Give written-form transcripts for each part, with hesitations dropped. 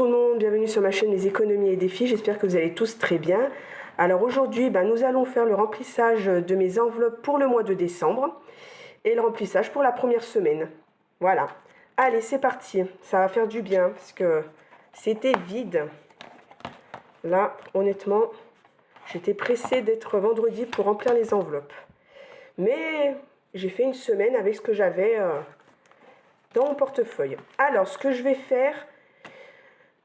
tout le monde, bienvenue sur ma chaîne Les économies et défis, j'espère que vous allez tous très bien. Alors aujourd'hui, nous allons faire le remplissage de mes enveloppes pour le mois de décembre et le remplissage pour la première semaine. Voilà, allez c'est parti, ça va faire du bien parce que c'était vide. Là, honnêtement, j'étais pressée d'être vendredi pour remplir les enveloppes. Mais j'ai fait une semaine avec ce que j'avais dans mon portefeuille. Alors, ce que je vais faire,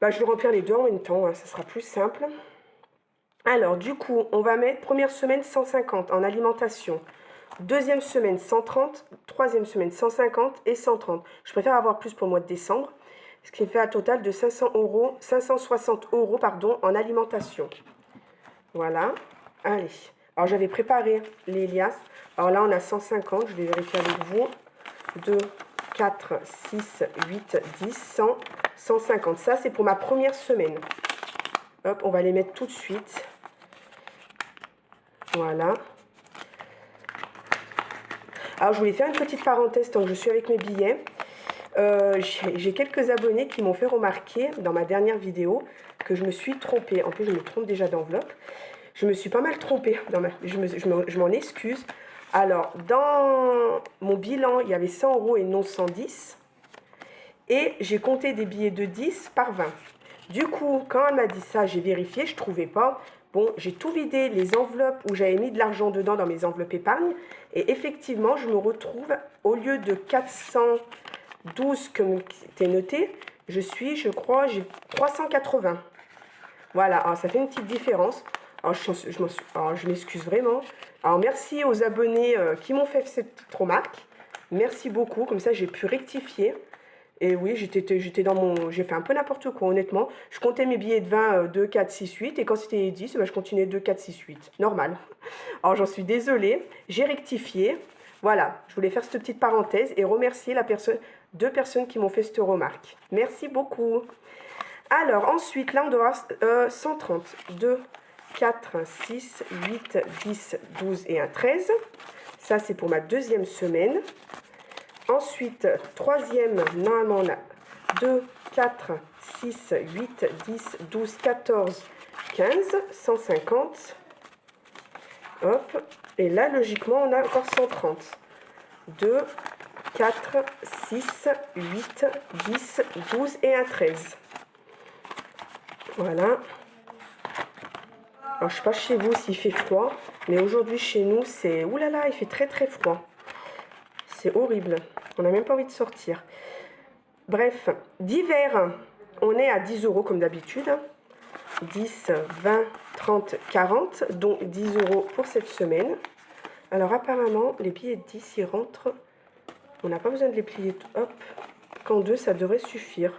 je vais remplir les deux en même temps, ça sera plus simple. Alors, du coup, on va mettre première semaine 150 en alimentation, deuxième semaine 130, troisième semaine 150 et 130. Je préfère avoir plus pour le mois de décembre, ce qui fait un total de 560 euros en alimentation. Voilà, allez. Alors, j'avais préparé les liasses. Alors là, on a 150, je vais vérifier avec vous. 2, 4, 6, 8, 10, 100, 150. Ça, c'est pour ma première semaine. Hop, on va les mettre tout de suite. Voilà. Alors, je voulais faire une petite parenthèse tant que je suis avec mes billets. J'ai quelques abonnés qui m'ont fait remarquer dans ma dernière vidéo que je me suis trompée. En plus, je me trompe déjà d'enveloppe. Je me suis pas mal trompée. Je m'en excuse. Alors, dans mon bilan, il y avait 100 euros et non 110. Et j'ai compté des billets de 10 par 20. Du coup, quand elle m'a dit ça, j'ai vérifié, je ne trouvais pas. Bon, j'ai tout vidé, les enveloppes où j'avais mis de l'argent dedans dans mes enveloppes épargne. Et effectivement, je me retrouve, au lieu de 412 comme c'était noté, je crois, j'ai 380. Voilà, alors ça fait une petite différence. Alors, je m'excuse vraiment. Alors, merci aux abonnés qui m'ont fait cette petite remarque. Merci beaucoup, comme ça j'ai pu rectifier. Et oui, j'étais dans mon... J'ai fait un peu n'importe quoi, honnêtement. Je comptais mes billets de 20, 2, 4, 6, 8. Et quand c'était 10, je continuais 2, 4, 6, 8. Normal. Alors, j'en suis désolée. J'ai rectifié. Voilà, je voulais faire cette petite parenthèse et remercier deux personnes qui m'ont fait cette remarque. Merci beaucoup. Alors, ensuite, là, on doit avoir 130. 2, 4, 6, 8, 10, 12 et un 13. Ça, c'est pour ma deuxième semaine. Ensuite, troisième, normalement, on a 2, 4, 6, 8, 10, 12, 14, 15, 150. Hop. Et là, logiquement, on a encore 130. 2, 4, 6, 8, 10, 12 et un 13. Voilà. Alors, je ne sais pas chez vous s'il fait froid, mais aujourd'hui, chez nous, c'est... Ouh là là, il fait très très froid. C'est horrible. On n'a même pas envie de sortir. Bref, d'hiver, on est à 10 euros comme d'habitude. 10, 20, 30, 40, donc 10 euros pour cette semaine. Alors apparemment, les billets de 10, ils rentrent. On n'a pas besoin de les plier. Hop, qu'en deux, ça devrait suffire.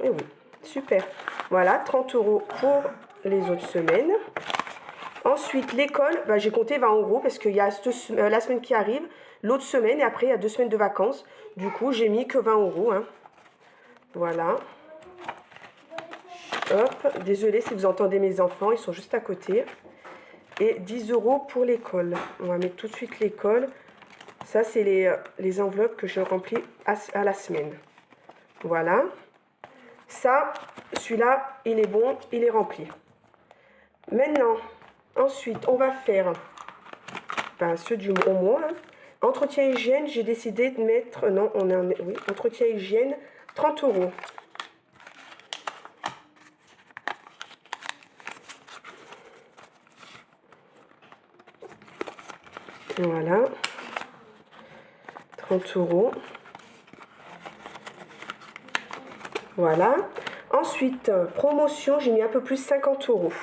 Et oui, super. Voilà, 30 euros pour les autres semaines. Ensuite, l'école, j'ai compté 20 euros parce qu'il y a la semaine qui arrive, l'autre semaine, et après, il y a 2 semaines de vacances. Du coup, j'ai mis que 20 euros. Hein. Voilà. Hop, désolée si vous entendez mes enfants, ils sont juste à côté. Et 10 euros pour l'école. On va mettre tout de suite l'école. Ça, c'est les enveloppes que je remplis à la semaine. Voilà. Ça, celui-là, il est bon, il est rempli. Maintenant... Ensuite, on va faire ceux du mois. Hein. Entretien hygiène, j'ai décidé de mettre... Non, on a... Oui, entretien hygiène, 30 euros. Voilà. 30 euros. Voilà. Ensuite, promotion, j'ai mis un peu plus 50 euros.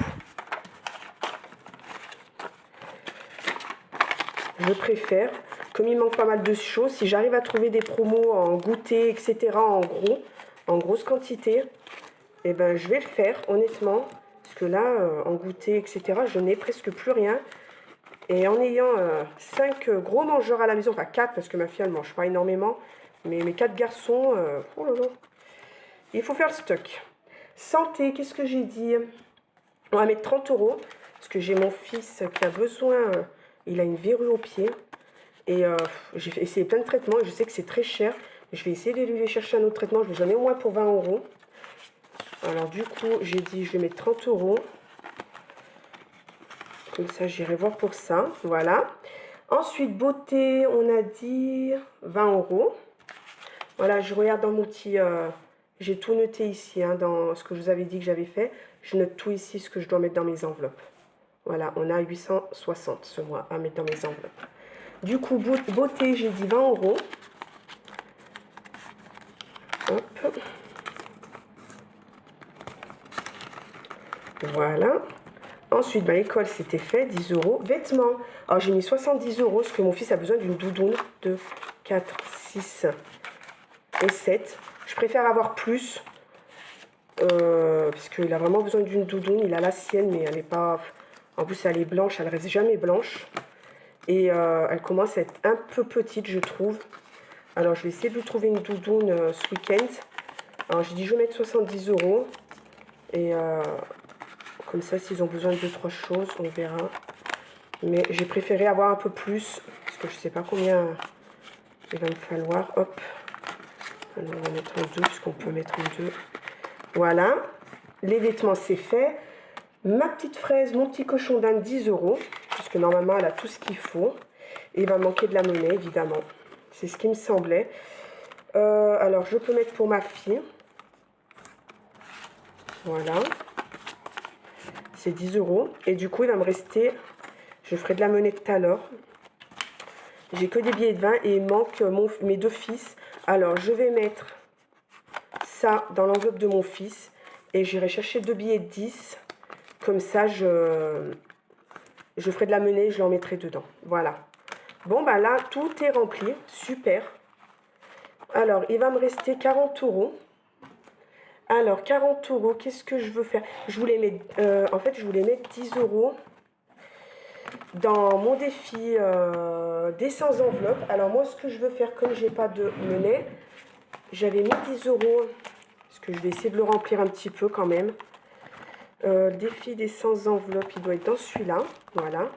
Je préfère, comme il manque pas mal de choses, si j'arrive à trouver des promos en goûter, etc., en grosse quantité, je vais le faire, honnêtement. Parce que là, en goûter, etc., je n'ai presque plus rien. Et en ayant 5 gros mangeurs à la maison, enfin 4, parce que ma fille, elle ne mange pas énormément, mais mes 4 garçons, oh là là, il faut faire le stock. Santé, qu'est-ce que j'ai dit? On va mettre 30 euros, parce que j'ai mon fils qui a besoin... il a une verrue au pied. Et j'ai essayé plein de traitements. Et je sais que c'est très cher. Je vais essayer de lui chercher un autre traitement. Je vais donner au moins pour 20 euros. Alors du coup, j'ai dit je vais mettre 30 €. Comme ça, j'irai voir pour ça. Voilà. Ensuite, beauté, on a dit 20 €. Voilà, je regarde dans mon petit... j'ai tout noté ici, hein, dans ce que je vous avais dit que j'avais fait. Je note tout ici, ce que je dois mettre dans mes enveloppes. Voilà, on a 860 ce mois à mettre dans mes enveloppes. Du coup, beauté, j'ai dit 20 €. Hop. Voilà. Ensuite, bah, l'école, c'était fait, 10 €. Vêtements, alors j'ai mis 70 € parce que mon fils a besoin d'une doudoune. 2, 4, 6 et 7. Je préfère avoir plus, parce qu'il a vraiment besoin d'une doudoune. Il a la sienne, mais elle n'est pas... En plus, elle est blanche, elle ne reste jamais blanche. Et elle commence à être un peu petite, je trouve. Alors, je vais essayer de lui trouver une doudoune ce week-end. Alors, j'ai dit, je vais mettre 70 €. Et comme ça, s'ils ont besoin de 2-3 choses, on verra. Mais j'ai préféré avoir un peu plus, parce que je ne sais pas combien il va me falloir. Hop. Alors, on va mettre en 2, puisqu'on peut mettre en 2. Voilà. Les vêtements, c'est fait. Ma petite fraise, mon petit cochon d'Inde, 10 €. Puisque normalement, elle a tout ce qu'il faut. Et il va manquer de la monnaie, évidemment. C'est ce qui me semblait. Alors, je peux mettre pour ma fille. Voilà. C'est 10 €. Et du coup, il va me rester... Je ferai de la monnaie tout à l'heure. J'ai que des billets de 20 et il manque mes 2 fils. Alors, je vais mettre ça dans l'enveloppe de mon fils. Et j'irai chercher 2 billets de 10. Comme ça, je ferai de la monnaie et je l'en mettrai dedans. Voilà. Bon, bah là, tout est rempli. Super. Alors, il va me rester 40 €. Alors, 40 €, qu'est-ce que je veux faire? Je voulais mettre, en fait, je voulais mettre 10 € dans mon défi des 100 enveloppes. Alors, moi, ce que je veux faire, comme j'ai pas de monnaie, j'avais mis 10 €, parce que je vais essayer de le remplir un petit peu quand même. Le défi des 100 enveloppes, il doit être dans celui-là. Voilà.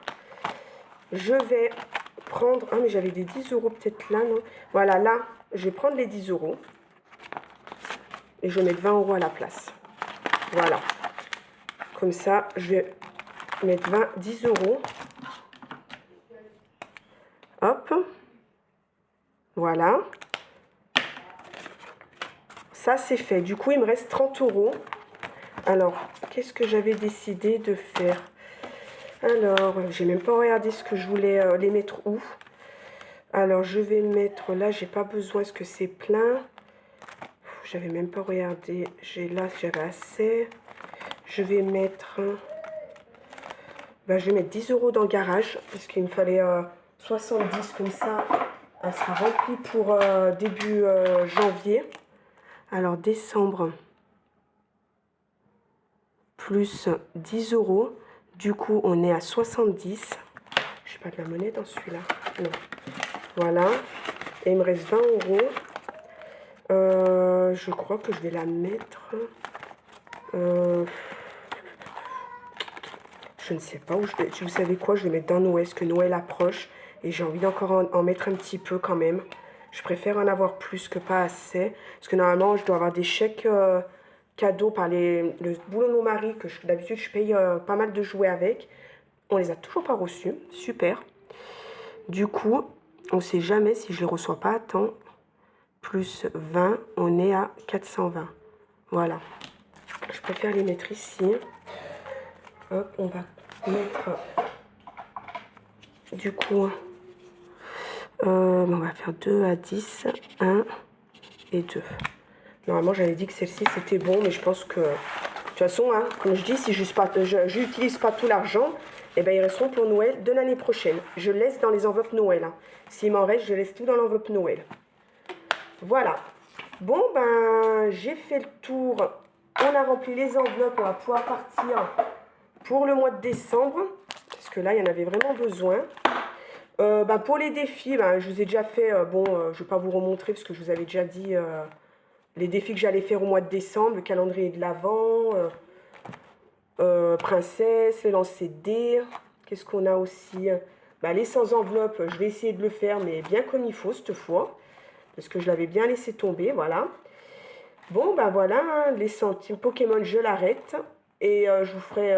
Je vais prendre... Ah, mais j'avais des 10 € peut-être là, non? Voilà, là, je vais prendre les 10 €. Et je vais mettre 20 € à la place. Voilà. Comme ça, je vais mettre 10 €. Hop. Voilà. Ça, c'est fait. Du coup, il me reste 30 €. Alors, qu'est-ce que j'avais décidé de faire? Alors, j'ai même pas regardé ce que je voulais les mettre où. Alors, je vais mettre... Là, j'ai pas besoin parce que c'est plein. J'avais même pas regardé. Là, j'avais assez. Je vais mettre... je vais mettre 10 € dans le garage. Parce qu'il me fallait 70 comme ça. Elle sera remplie pour début janvier. Alors, décembre. Plus 10 €. Du coup, on est à 70. Je n'ai pas de la monnaie dans celui-là. Non. Voilà. Et il me reste 20 €. Je crois que je vais la mettre... je ne sais pas où je vais... Vous savez quoi? Je vais mettre dans Noël, parce que Noël approche. Et j'ai envie d'encore en mettre un petit peu quand même. Je préfère en avoir plus que pas assez. Parce que normalement, je dois avoir des chèques cadeaux par le boulot de mon mari. Que d'habitude, je paye pas mal de jouets avec. On les a toujours pas reçus. Super. Du coup, on ne sait jamais si je les reçois pas à temps. Plus 20, on est à 420. Voilà. Je préfère les mettre ici. Hop, on va mettre... Du coup, on va faire 2 à 10, 1 et 2. Normalement, j'avais dit que celle-ci, c'était bon, mais je pense que... De toute façon, hein, comme je dis, si je n'utilise pas tout l'argent, eh ben, ils resteront pour Noël de l'année prochaine. Je laisse dans les enveloppes Noël. Hein. S'il m'en reste, je laisse tout dans l'enveloppe Noël. Voilà. Bon, ben, j'ai fait le tour. On a rempli les enveloppes. On va pouvoir partir pour le mois de décembre. Parce que là, il y en avait vraiment besoin. Pour les défis, je vous ai déjà fait... je ne vais pas vous remontrer parce que je vous avais déjà dit... les défis que j'allais faire au mois de décembre, le calendrier de l'Avent, princesse, les lancers de dés. Qu'est-ce qu'on a aussi? Les 100 enveloppes, je vais essayer de le faire, mais bien comme il faut cette fois. Parce que je l'avais bien laissé tomber, voilà. Bon, ben voilà, hein, les centimes Pokémon, je l'arrête. Et je vous ferai,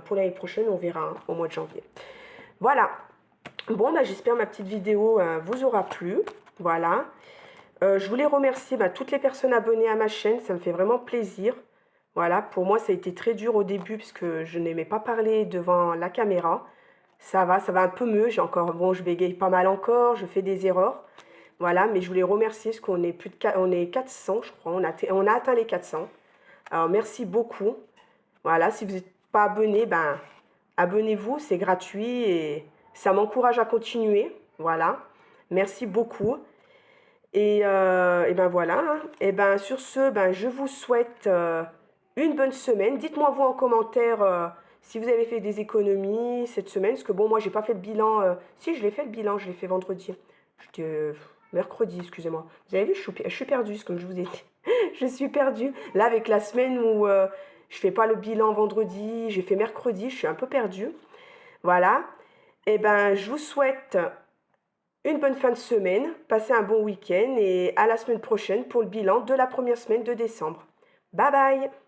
pour l'année prochaine, on verra hein, au mois de janvier. Voilà. Bon, bah, j'espère ma petite vidéo vous aura plu. Voilà. Je voulais remercier toutes les personnes abonnées à ma chaîne. Ça me fait vraiment plaisir. Voilà, pour moi, ça a été très dur au début puisque je n'aimais pas parler devant la caméra. Ça va un peu mieux. J'ai encore, bon, je bégaye pas mal encore, je fais des erreurs. Voilà, mais je voulais remercier parce qu'on est on est 400, je crois. On a atteint les 400. Alors, merci beaucoup. Voilà, si vous n'êtes pas abonné, ben, abonnez-vous, c'est gratuit et ça m'encourage à continuer. Voilà, merci beaucoup. Et ben voilà, hein. Et ben sur ce, ben, je vous souhaite une bonne semaine. Dites-moi vous en commentaire si vous avez fait des économies cette semaine. Parce que bon, moi, j'ai pas fait le bilan. Si, je l'ai fait le bilan, je l'ai fait vendredi. Mercredi, excusez-moi. Vous avez vu, je suis perdue, comme je vous ai dit. Je suis perdue. Là, avec la semaine où je fais pas le bilan vendredi, j'ai fait mercredi, je suis un peu perdue. Voilà. Et ben, je vous souhaite une bonne fin de semaine, passez un bon week-end et à la semaine prochaine pour le bilan de la première semaine de décembre. Bye bye!